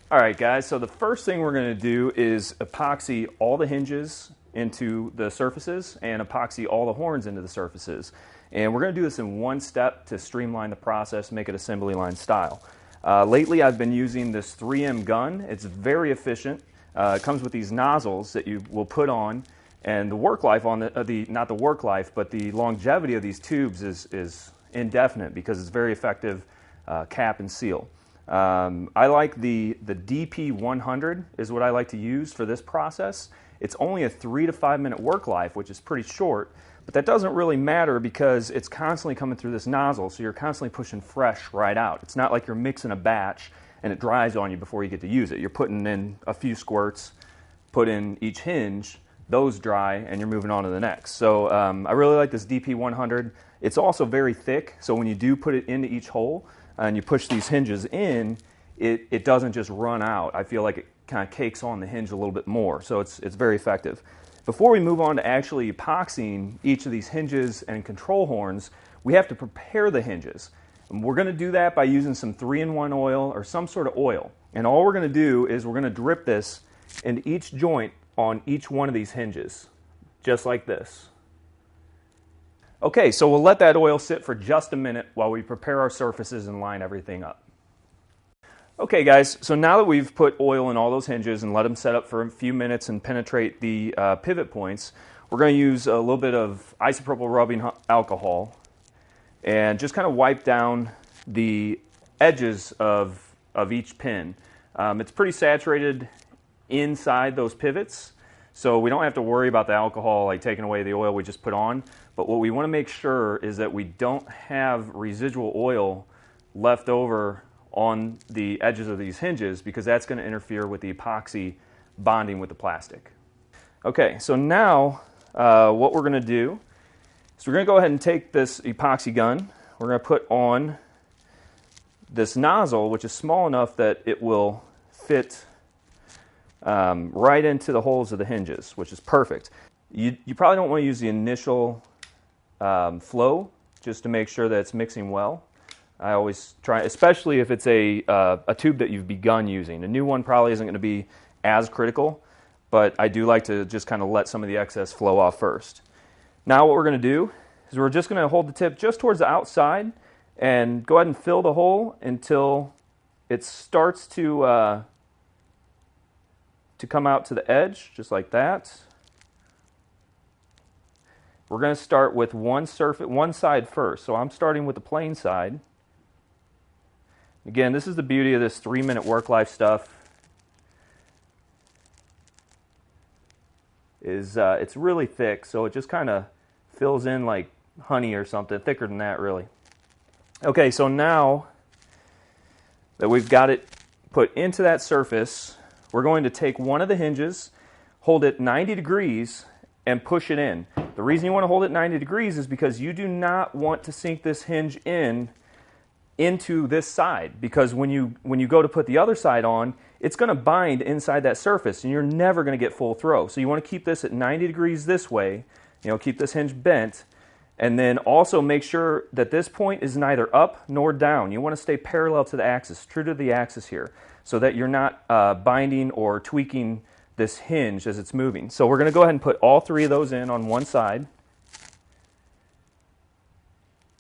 All right, guys, so the first thing we're going to do is epoxy all the hinges into the surfaces and epoxy all the horns into the surfaces. And we're going to do this in one step to streamline the process, make it assembly line style. Lately, I've been using this 3M gun. It's very efficient. It comes with these nozzles that you will put on, and the work life on not the work life, but the longevity of these tubes is indefinite because it's very effective cap and seal. I like the DP100 is what I like to use for this process. It's only a 3 to 5 minute work life, which is pretty short, but that doesn't really matter because it's constantly coming through this nozzle, so you're constantly pushing fresh right out. It's not like you're mixing a batch and it dries on you before you get to use it. You're putting in a few squirts, put in each hinge, those dry, and you're moving on to the next. So I really like this DP100. It's also very thick, so when you do put it into each hole, and you push these hinges in, it doesn't just run out. I feel like it kind of cakes on the hinge a little bit more, so it's very effective. Before we move on to actually epoxying each of these hinges and control horns, we have to prepare the hinges. And we're going to do that by using some 3-in-1 oil or some sort of oil. And all we're going to do is we're going to drip this into each joint on each one of these hinges, just like this. Okay, so we'll let that oil sit for just a minute while we prepare our surfaces and line everything up. Okay guys, so now that we've put oil in all those hinges and let them set up for a few minutes and penetrate the pivot points, we're going to use a little bit of isopropyl rubbing alcohol and just kind of wipe down the edges of each pin. It's pretty saturated inside those pivots, so we don't have to worry about the alcohol like taking away the oil we just put on. But what we want to make sure is that we don't have residual oil left over on the edges of these hinges, because that's going to interfere with the epoxy bonding with the plastic. Okay, so now what we're going to do is we're going to go ahead and take this epoxy gun. We're going to put on this nozzle, which is small enough that it will fit right into the holes of the hinges, which is perfect. You probably don't want to use the initial flow just to make sure that it's mixing well. I always try, especially if it's a tube that you've begun using. A new one probably isn't going to be as critical, but I do like to just kind of let some of the excess flow off first. Now what we're going to do is we're just going to hold the tip just towards the outside and go ahead and fill the hole until it starts to come out to the edge, just like that. We're going to start with one side first. So I'm starting with the plain side. Again, this is the beauty of this 3-minute work life stuff. It's really thick, so it just kind of fills in like honey or something, thicker than that really. Okay, so now that we've got it put into that surface, we're going to take one of the hinges, hold it 90 degrees, and push it in. The reason you want to hold it 90 degrees is because you do not want to sink this hinge into this side, because when you go to put the other side on, it's going to bind inside that surface and you're never going to get full throw. So you want to keep this at 90 degrees this way, keep this hinge bent, and then also make sure that this point is neither up nor down. You want to stay parallel to the axis, true to the axis here, so that you're not binding or tweaking this hinge as it's moving. So we're going to go ahead and put all 3 of those in on one side,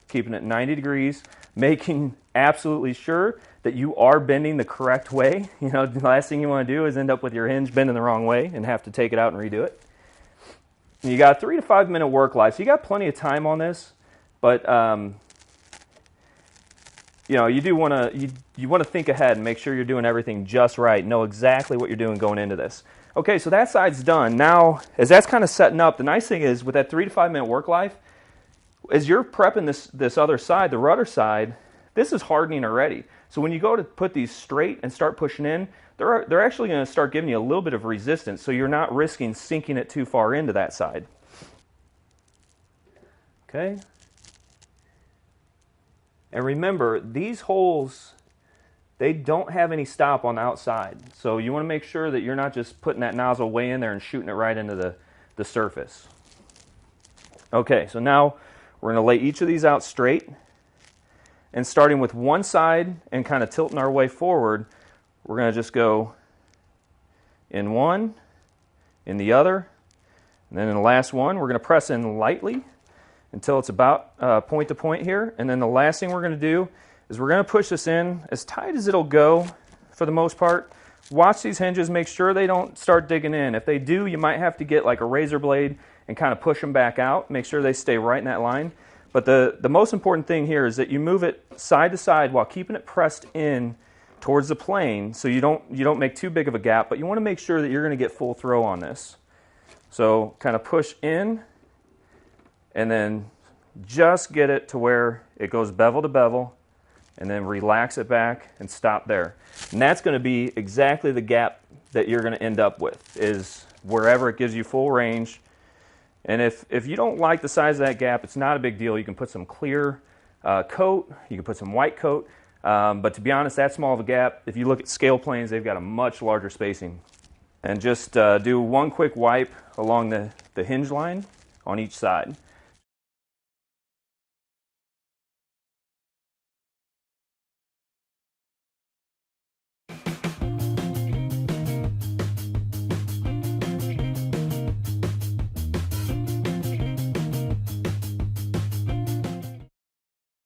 keeping it 90 degrees, making absolutely sure that you are bending the correct way. The last thing you want to do is end up with your hinge bending the wrong way and have to take it out and redo it. And you got 3 to 5 minute work life, so you got plenty of time on this, but you do want to think ahead and make sure you're doing everything just right, know exactly what you're doing going into this. Okay, so that side's done. Now, as that's kind of setting up, the nice thing is with that 3 to 5 minute work life, as you're prepping this other side, the rudder side, this is hardening already. So when you go to put these straight and start pushing in, they're actually going to start giving you a little bit of resistance, so you're not risking sinking it too far into that side. Okay? And remember, these holes, they don't have any stop on the outside. So you want to make sure that you're not just putting that nozzle way in there and shooting it right into the surface. Okay, so now we're going to lay each of these out straight. And starting with one side and kind of tilting our way forward, we're going to just go in one, in the other, and then in the last one, we're going to press in lightly until it's about point to point here. And then the last thing we're going to do is we're going to push this in as tight as it'll go for the most part. Watch these hinges, make sure they don't start digging in. If they do, you might have to get like a razor blade and kind of push them back out. Make sure they stay right in that line. But the most important thing here is that you move it side to side while keeping it pressed in towards the plane, so you don't make too big of a gap, but you want to make sure that you're going to get full throw on this. So kind of push in and then just get it to where it goes bevel to bevel, and then relax it back and stop there. And that's going to be exactly the gap that you're going to end up with, is wherever it gives you full range. And if you don't like the size of that gap, it's not a big deal. You can put some clear coat, you can put some white coat, but to be honest, that small of a gap, if you look at scale planes, they've got a much larger spacing. And just do one quick wipe along the hinge line on each side.